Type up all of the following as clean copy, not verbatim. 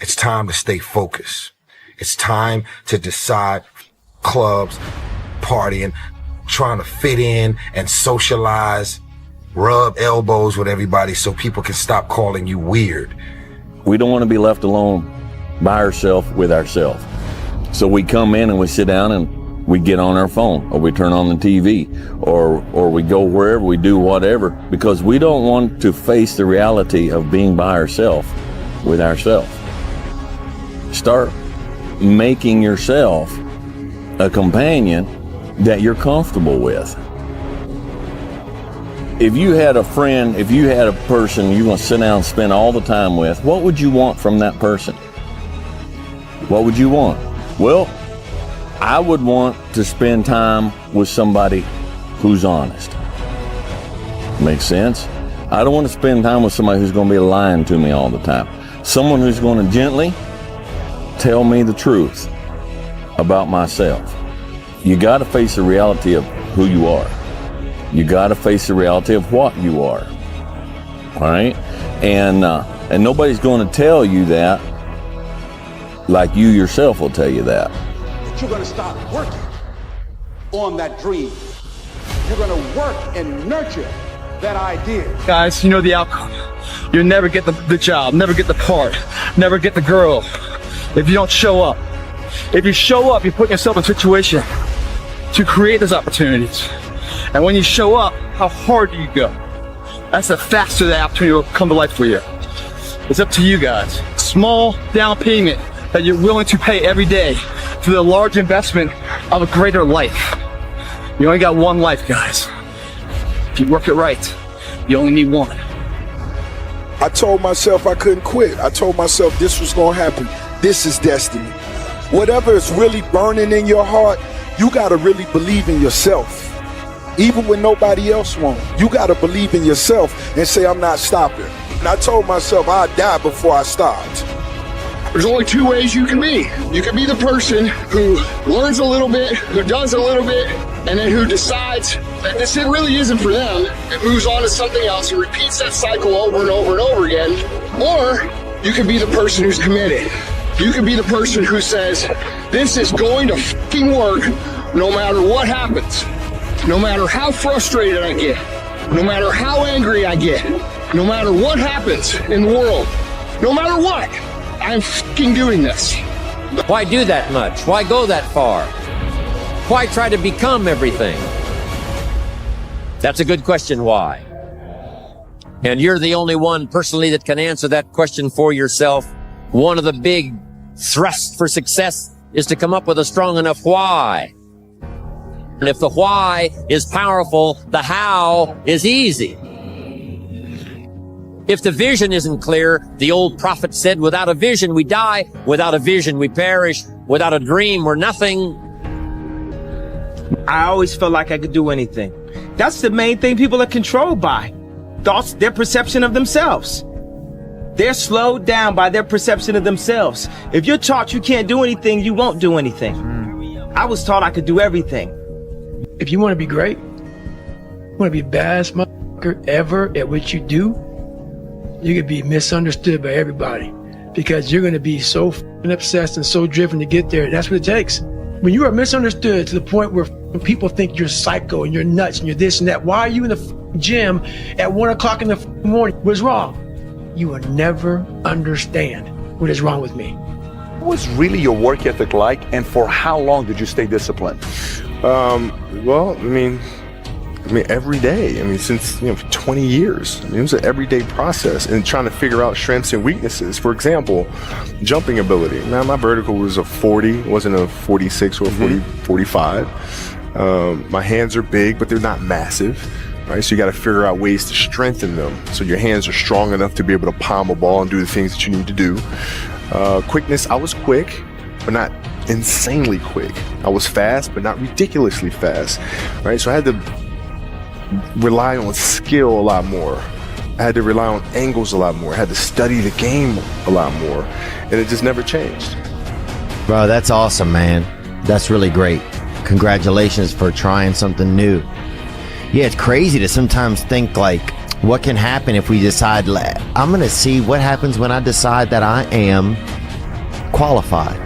It's time to stay focused. It's time to decide clubs, partying, trying to fit in and socialize, rub elbows with everybody so people can stop calling you weird. We don't want to be left alone by ourselves with ourselves. So we come in and we sit down and we get on our phone, or we turn on the TV, or we go wherever, we do whatever, because we don't want to face the reality of being by ourselves with ourselves. Start making yourself a companion that you're comfortable with. If you had a friend, if you had a person you want to sit down and spend all the time with, what would you want from that person? What would you want? Well, I would want to spend time with somebody who's honest. Makes sense? I don't want to spend time with somebody who's going to be lying to me all the time. Someone who's going to gently tell me the truth about myself. You got to face the reality of who you are. You got to face the reality of what you are. All right? And nobody's going to tell you that like you yourself will tell you that. But you're going to start working on that dream. You're going to work and nurture that idea. Guys, you know the outcome. You'll never get the job, never get the part, never get the girl if you don't show up. If you show up, you put yourself in a situation to create those opportunities. And when you show up, how hard do you go? That's the faster the opportunity will come to life for you. It's up to you guys. Small down payment that you're willing to pay every day for the large investment of a greater life. You only got one life, guys. If you work it right, you only need one. I told myself I couldn't quit. I told myself this was gonna happen. This is destiny. Whatever is really burning in your heart, you gotta really believe in yourself. Even when nobody else won't, you gotta believe in yourself and say, I'm not stopping. And I told myself I'd die before I stopped. There's only two ways you can be. You can be the person who learns a little bit, who does a little bit, and then who decides that this really isn't for them and moves on to something else and repeats that cycle over and over and over again. Or you can be the person who's committed. You can be the person who says, this is going to fucking work no matter what happens. No matter how frustrated I get, no matter how angry I get, no matter what happens in the world, no matter what, I'm fucking doing this. Why do that much? Why go that far? Why try to become everything? That's a good question, why? And you're the only one personally that can answer that question for yourself. One of the big thrusts for success is to come up with a strong enough why. And if the why is powerful, the how is easy. If the vision isn't clear, the old prophet said, without a vision we die, without a vision we perish, without a dream we're nothing. I always felt like I could do anything. That's the main thing people are controlled by. Thoughts, their perception of themselves. They're slowed down by their perception of themselves. If you're taught you can't do anything, you won't do anything. I was taught I could do everything. If you want to be great, you want to be the baddest motherfucker ever at what you do, you could be misunderstood by everybody because you're going to be so obsessed and so driven to get there. That's what it takes. When you are misunderstood to the point where people think you're psycho and you're nuts and you're this and that, why are you in the gym at 1 o'clock in the morning? What's wrong? You will never understand what is wrong with me. What was really your work ethic like, and for how long did you stay disciplined? Well, I mean, every day. I mean, since 20 years. I mean, it was an everyday process and trying to figure out strengths and weaknesses. For example, jumping ability. Now, my vertical was a 40, it wasn't a 46 or a 45. My hands are big, but they're not massive. Right, so you got to figure out ways to strengthen them so your hands are strong enough to be able to palm a ball and do the things that you need to do. Quickness, I was quick, but not insanely quick. I was fast, but not ridiculously fast. Right, so I had to rely on skill a lot more. I had to rely on angles a lot more. I had to study the game a lot more, and it just never changed. Bro, that's awesome, man. That's really great. Congratulations for trying something new. Yeah, it's crazy to sometimes think like, what can happen if we decide, I'm going to see what happens when I decide that I am qualified.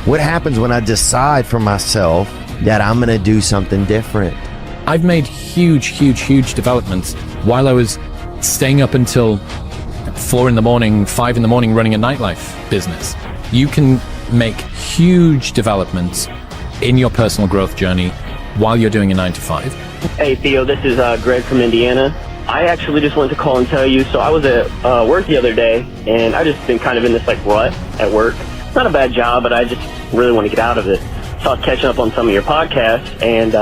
What happens when I decide for myself that I'm going to do something different? I've made huge developments while I was staying up until 4 in the morning, 5 in the morning running a nightlife business. You can make huge developments in your personal growth journey while you're doing a 9-to-5. Hey Theo, this is Greg from Indiana. I actually just wanted to call and tell you, so I was at work the other day, and I just been kind of in this like rut at work. It's not a bad job, but I just really want to get out of it. So I was catching up on some of your podcasts, and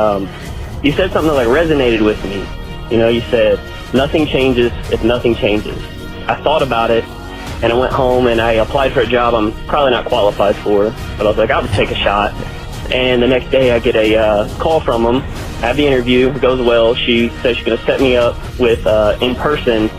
you said something that like resonated with me. You know, you said, nothing changes if nothing changes. I thought about it, and I went home and I applied for a job I'm probably not qualified for, but I was like, I'll just take a shot. And the next day I get a call from them. I have the interview, it goes well. She says she's going to set me up with in-person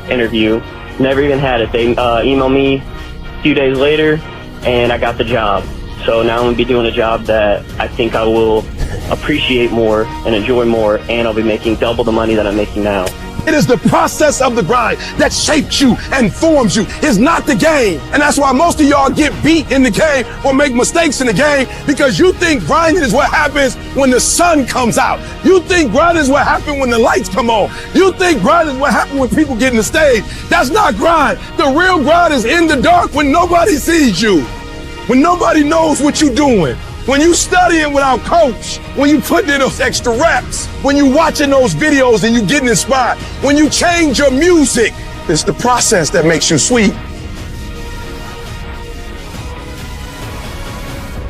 interview. Never even had it. They emailed me a few days later, and I got the job. So now I'm going to be doing a job that I think I will appreciate more and enjoy more, and I'll be making double the money that I'm making now. It is the process of the grind that shapes you and forms you. It's not the game. And that's why most of y'all get beat in the game or make mistakes in the game, because you think grinding is what happens when the sun comes out. You think grinding is what happens when the lights come on. You think grinding is what happens when people get in the stage. That's not grind. The real grind is in the dark when nobody sees you, when nobody knows what you're doing. When you studying without coach, when you putting in those extra reps, when you watching those videos and you getting inspired, when you change your music, it's the process that makes you sweet.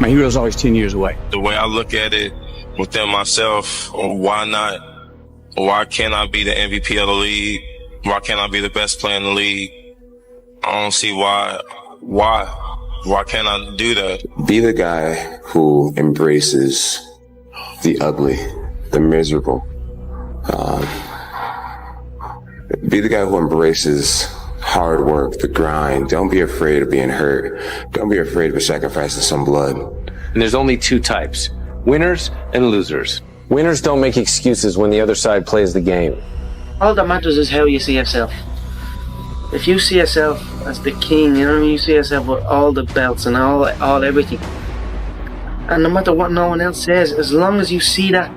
My hero's always 10 years away. The way I look at it within myself, why not? Why can't I be the MVP of the league? Why can't I be the best player in the league? I don't see why. Why can't I do that? Be the guy who embraces the ugly, the miserable. Be the guy who embraces hard work, the grind. Don't be afraid of being hurt. Don't be afraid of sacrificing some blood. And there's only two types, winners and losers. Winners don't make excuses when the other side plays the game. All that matters is how you see yourself. If you see yourself as the king, you know what I mean? You see yourself with all the belts and all everything. And no matter what no one else says, as long as you see that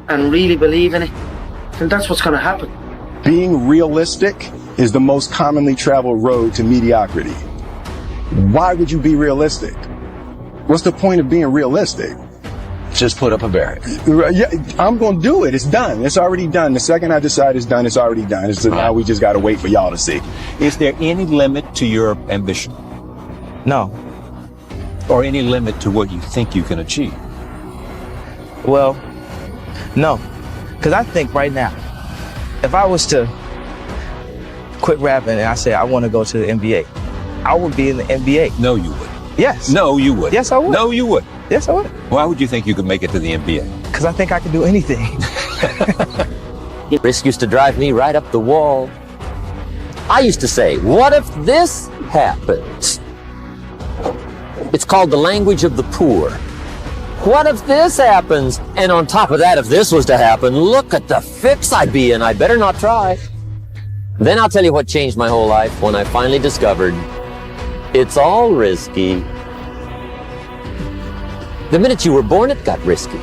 and really believe in it, then that's what's going to happen. Being realistic is the most commonly traveled road to mediocrity. Why would you be realistic? What's the point of being realistic? Just put up a barrier. Yeah, I'm going to do it. It's done. It's already done. The second I decide it's done, it's already done. So now we just got to wait for y'all to see. Is there any limit to your ambition? No. Or any limit to what you think you can achieve? Well, no. Because I think right now, if I was to quit rapping and I say I want to go to the NBA, I would be in the NBA. No, you would. Yes. No, you would. Yes, I would. No, you would. Yes, I would. Why would you think you could make it to the NBA? Because I think I can do anything. Risk used to drive me right up the wall. I used to say, what if this happens? It's called the language of the poor. What if this happens? And on top of that, if this was to happen, look at the fix I'd be in. I better not try. Then I'll tell you what changed my whole life when I finally discovered it's all risky. The minute you were born, it got risky.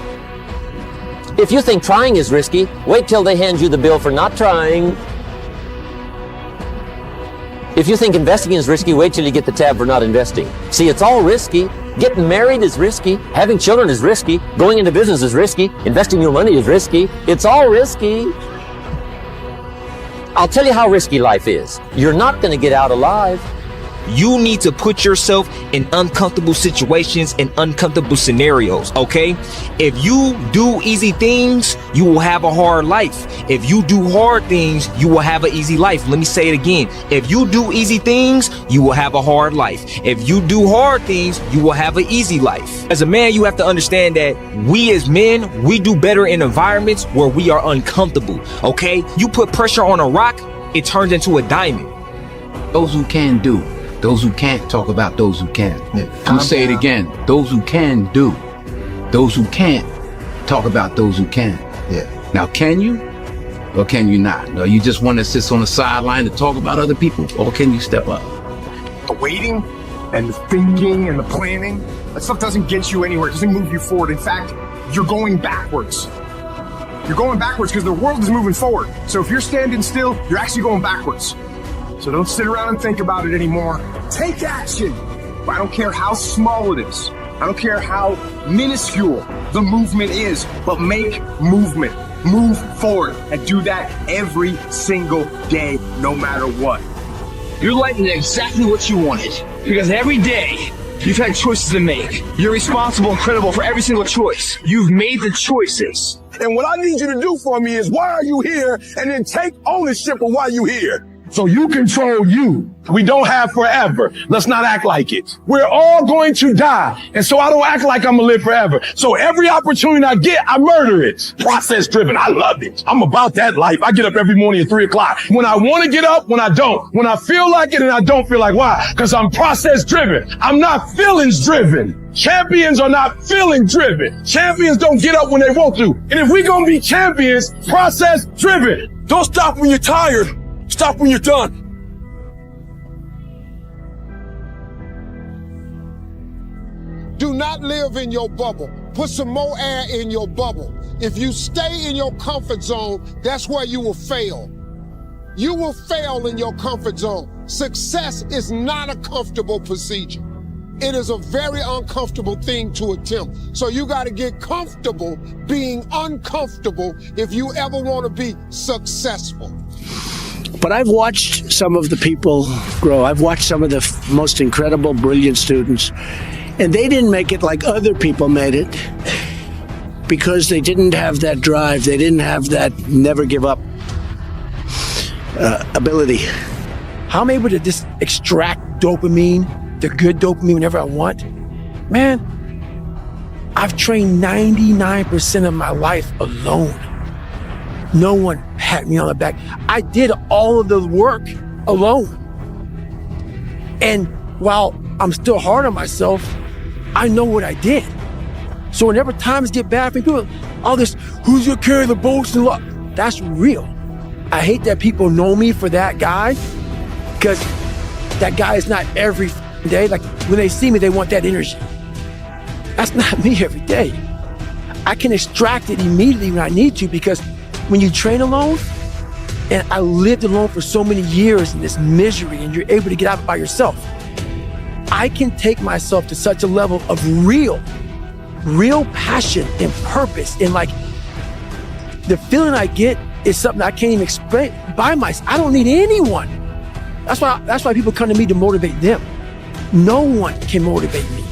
If you think trying is risky, wait till they hand you the bill for not trying. If you think investing is risky, wait till you get the tab for not investing. See, it's all risky. Getting married is risky. Having children is risky. Going into business is risky. Investing your money is risky. It's all risky. I'll tell you how risky life is. You're not going to get out alive. You need to put yourself in uncomfortable situations and uncomfortable scenarios, okay? If you do easy things, you will have a hard life. If you do hard things, you will have an easy life. Let me say it again. If you do easy things, you will have a hard life. If you do hard things, you will have an easy life. As a man, you have to understand that we as men, we do better in environments where we are uncomfortable, okay? You put pressure on a rock, it turns into a diamond. Those who can do. Those who can't talk about those who can. I'm gonna say it again. Those who can do. Those who can't talk about those who can. Yeah. Now, can you or can you not? No, you just want to sit on the sideline to talk about other people, or can you step up? The waiting and the thinking and the planning, that stuff doesn't get you anywhere. It doesn't move you forward. In fact, you're going backwards. You're going backwards because the world is moving forward. So if you're standing still, you're actually going backwards. So don't sit around and think about it anymore. Take action. I don't care how small it is. I don't care how minuscule the movement is, but make movement. Move forward and do that every single day, no matter what. Your life is exactly what you wanted. Because every day, you've had choices to make. You're responsible and credible for every single choice. You've made the choices. And what I need you to do for me is, why are you here? And then take ownership of why you're here. So you control you. We don't have forever. Let's not act like it. We're all going to die. And so I don't act like I'm going to live forever. So every opportunity I get, I murder it. Process driven. I love it. I'm about that life. I get up every morning at 3 o'clock. When I want to get up, when I don't. When I feel like it and I don't feel like. Why? Because I'm process driven. I'm not feelings driven. Champions are not feeling driven. Champions don't get up when they want to. And if we're going to be champions, process driven. Don't stop when you're tired. Stop when you're done. Do not live in your bubble. Put some more air in your bubble. If you stay in your comfort zone, that's where you will fail. You will fail in your comfort zone. Success is not a comfortable procedure. It is a very uncomfortable thing to attempt. So you got to get comfortable being uncomfortable if you ever want to be successful. But I've watched some of the people grow. I've watched some of the most incredible, brilliant students. And they didn't make it like other people made it because they didn't have that drive. They didn't have that never give up ability. How I'm able to just extract dopamine, the good dopamine whenever I want. Man, I've trained 99% of my life alone. No one pat me on the back. I did all of the work alone. And while I'm still hard on myself, I know what I did. So whenever times get bad for people, all this, who's gonna carry the boats and luck? That's real. I hate that people know me for that guy, because that guy is not every day. Like when they see me, they want that energy. That's not me every day. I can extract it immediately when I need to, because when you train alone, and I lived alone for so many years in this misery, and you're able to get out by yourself, I can take myself to such a level of real passion and purpose. And like the feeling I get is something I can't even explain by myself. I don't need anyone. That's why people come to me to motivate them. No one can motivate me.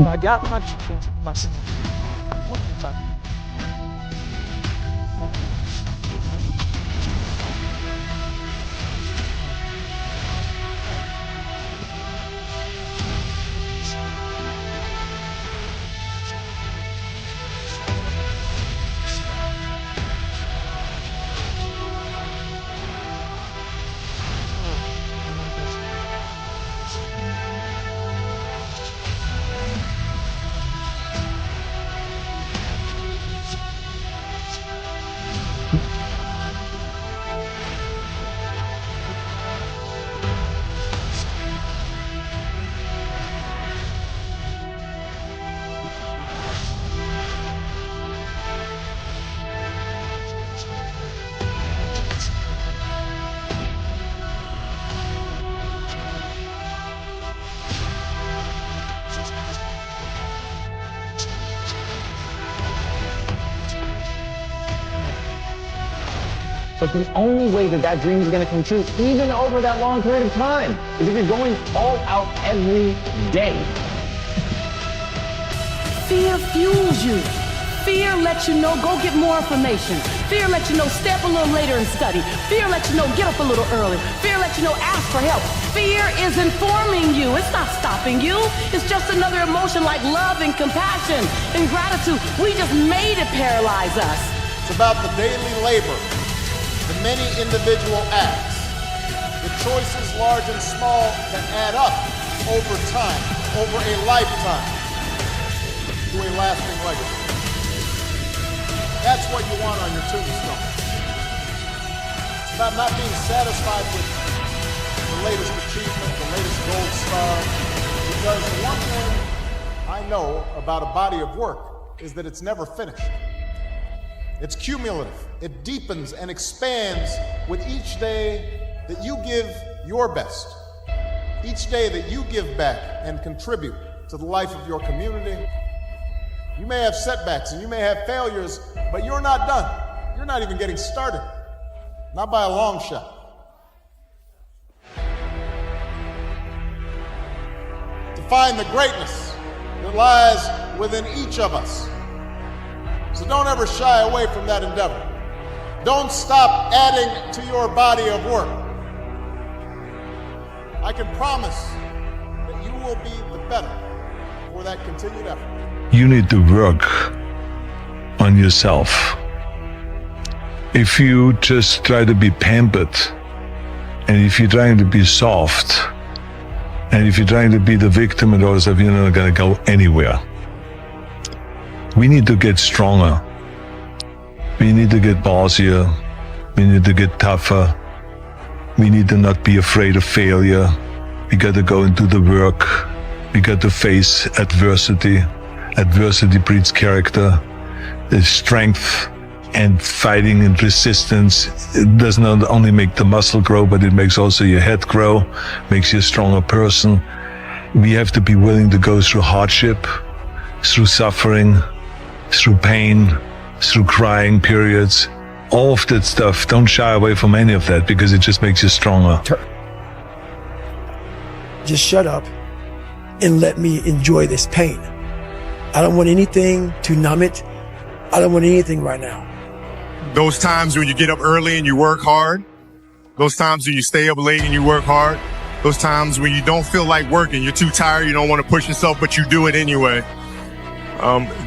I got my myself. What the fuck? But the only way that that dream is going to come true, even over that long period of time, is if you're going all out every day. Fear fuels you. Fear lets you know, go get more information. Fear lets you know, stay up a little later and study. Fear lets you know, get up a little early. Fear lets you know, ask for help. Fear is informing you. It's not stopping you. It's just another emotion like love and compassion and gratitude. We just made it paralyze us. It's about the daily labor, the many individual acts, the choices large and small that add up over time, over a lifetime, to a lasting legacy. That's what you want on your tombstone. It's about not being satisfied with the latest achievement, the latest gold star, because the one thing I know about a body of work is that it's never finished. It's cumulative. It deepens and expands with each day that you give your best, each day that you give back and contribute to the life of your community. You may have setbacks and you may have failures, but you're not done. You're not even getting started. Not by a long shot. To find the greatness that lies within each of us. So don't ever shy away from that endeavor. Don't stop adding to your body of work. I can promise that you will be the better for that continued effort. You need to work on yourself. If you just try to be pampered, and if you're trying to be soft, and if you're trying to be the victim and all that stuff, you're not going to go anywhere. We need to get stronger. We need to get bossier. We need to get tougher. We need to not be afraid of failure. We got to go and do the work. We got to face adversity. Adversity breeds character. The strength and fighting and resistance, it does not only make the muscle grow, but it makes also your head grow, makes you a stronger person. We have to be willing to go through hardship, through suffering, through pain, through crying periods, all of that stuff. Don't shy away from any of that because it just makes you stronger. Just shut up and let me enjoy this pain. I don't want anything to numb it. I don't want anything right now. Those times when you get up early and you work hard, those times when you stay up late and you work hard, those times when you don't feel like working, you're too tired, you don't want to push yourself, but you do it anyway.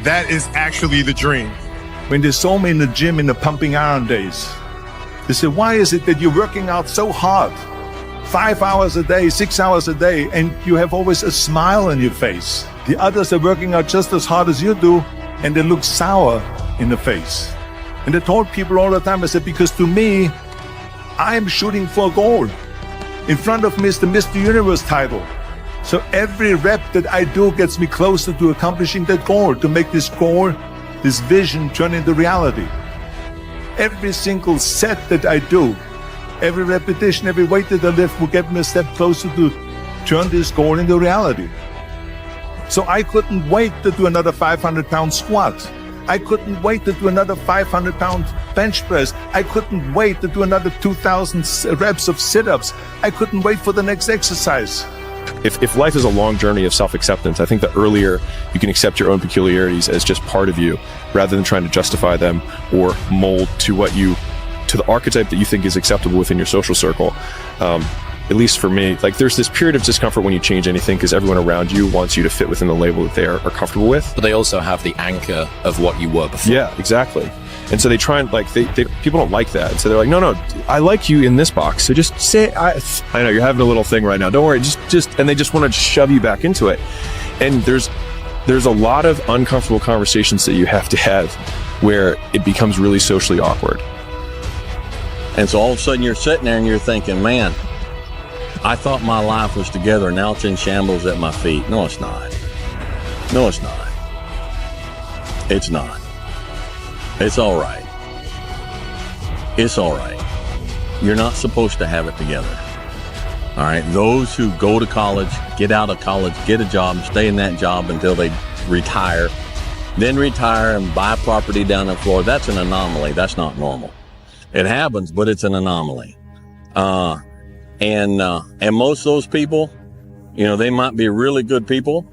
That is actually the dream. When they saw me in the gym in the pumping iron days, they said, why is it that you're working out so hard? 5 hours a day, 6 hours a day, and you have always a smile on your face. The others are working out just as hard as you do, and they look sour in the face. And I told people all the time, I said, because to me, I am shooting for a goal. In front of me is the Mr. Universe title. So every rep that I do gets me closer to accomplishing that goal, to make this goal, this vision turn into reality. Every single set that I do, every repetition, every weight that I lift will get me a step closer to turn this goal into reality. So I couldn't wait to do another 500-pound squat. I couldn't wait to do another 500-pound bench press. I couldn't wait to do another 2,000 reps of sit-ups. I couldn't wait for the next exercise. If life is a long journey of self-acceptance, I think the earlier you can accept your own peculiarities as just part of you, rather than trying to justify them or mold to the archetype that you think is acceptable within your social circle. At least for me, like there's this period of discomfort when you change anything because everyone around you wants you to fit within the label that they are comfortable with. But they also have the anchor of what you were before. Yeah, exactly. And so they try and people don't like that. And so they're like, no, I like you in this box. So just say, I know you're having a little thing right now. Don't worry. And they just want to shove you back into it. And there's a lot of uncomfortable conversations that you have to have where it becomes really socially awkward. And so all of a sudden you're sitting there and you're thinking, man, I thought my life was together. Now it's in shambles at my feet. No, it's not. No, it's not. It's not. It's all right. It's all right. You're not supposed to have it together. All right. Those who go to college, get out of college, get a job, stay in that job until they retire, then retire and buy property down in Florida. That's an anomaly. That's not normal. It happens, but it's an anomaly. And most of those people, you know, they might be really good people,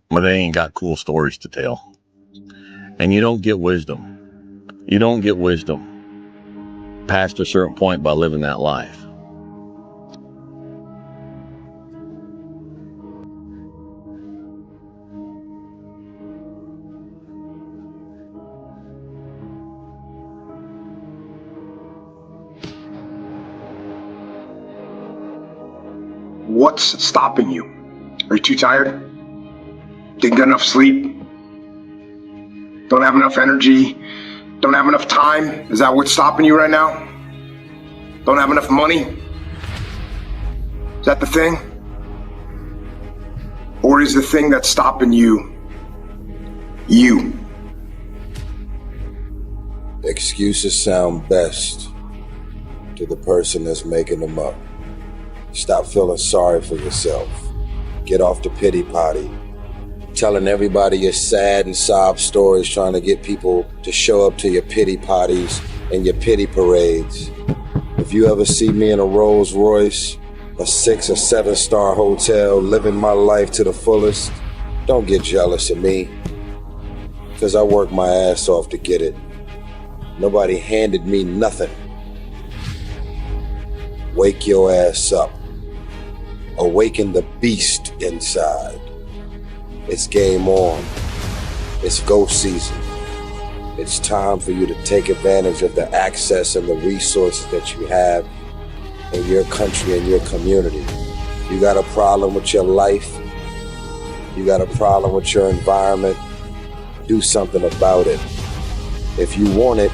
but they ain't got cool stories to tell. And you don't get wisdom. You don't get wisdom past a certain point by living that life. What's stopping you? Are you too tired? Didn't get enough sleep? Don't have enough energy? Don't have enough time? Is that what's stopping you right now? Don't have enough money? Is that the thing? Or is the thing that's stopping you, you? Excuses sound best to the person that's making them up. Stop feeling sorry for yourself. Get off the pity potty. Telling everybody your sad and sob stories, trying to get people to show up to your pity potties and your pity parades. If you ever see me in a Rolls Royce, a 6 or 7 star hotel, living my life to the fullest, don't get jealous of me, because I worked my ass off to get it. Nobody handed me nothing. Wake your ass up. Awaken the beast inside. It's game on. It's go season. It's time for you to take advantage of the access and the resources that you have in your country and your community. You got a problem with your life? You got a problem with your environment? Do something about it. If you want it,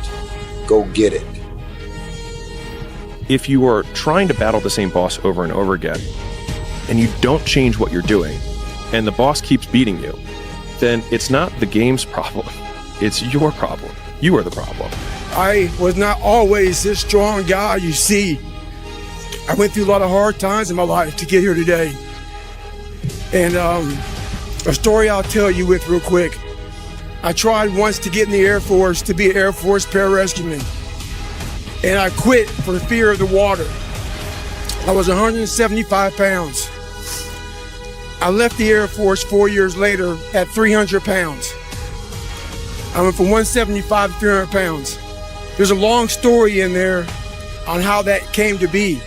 go get it. If you are trying to battle the same boss over and over again, and you don't change what you're doing, and the boss keeps beating you, then it's not the game's problem. It's your problem. You are the problem. I was not always this strong guy you see. I went through a lot of hard times in my life to get here today. And a story I'll tell you with real quick. I tried once to get in the Air Force to be an Air Force pararescueman. And I quit for fear of the water. I was 175 pounds. I left the Air Force 4 years later at 300 pounds. I went from 175 to 300 pounds. There's a long story in there on how that came to be.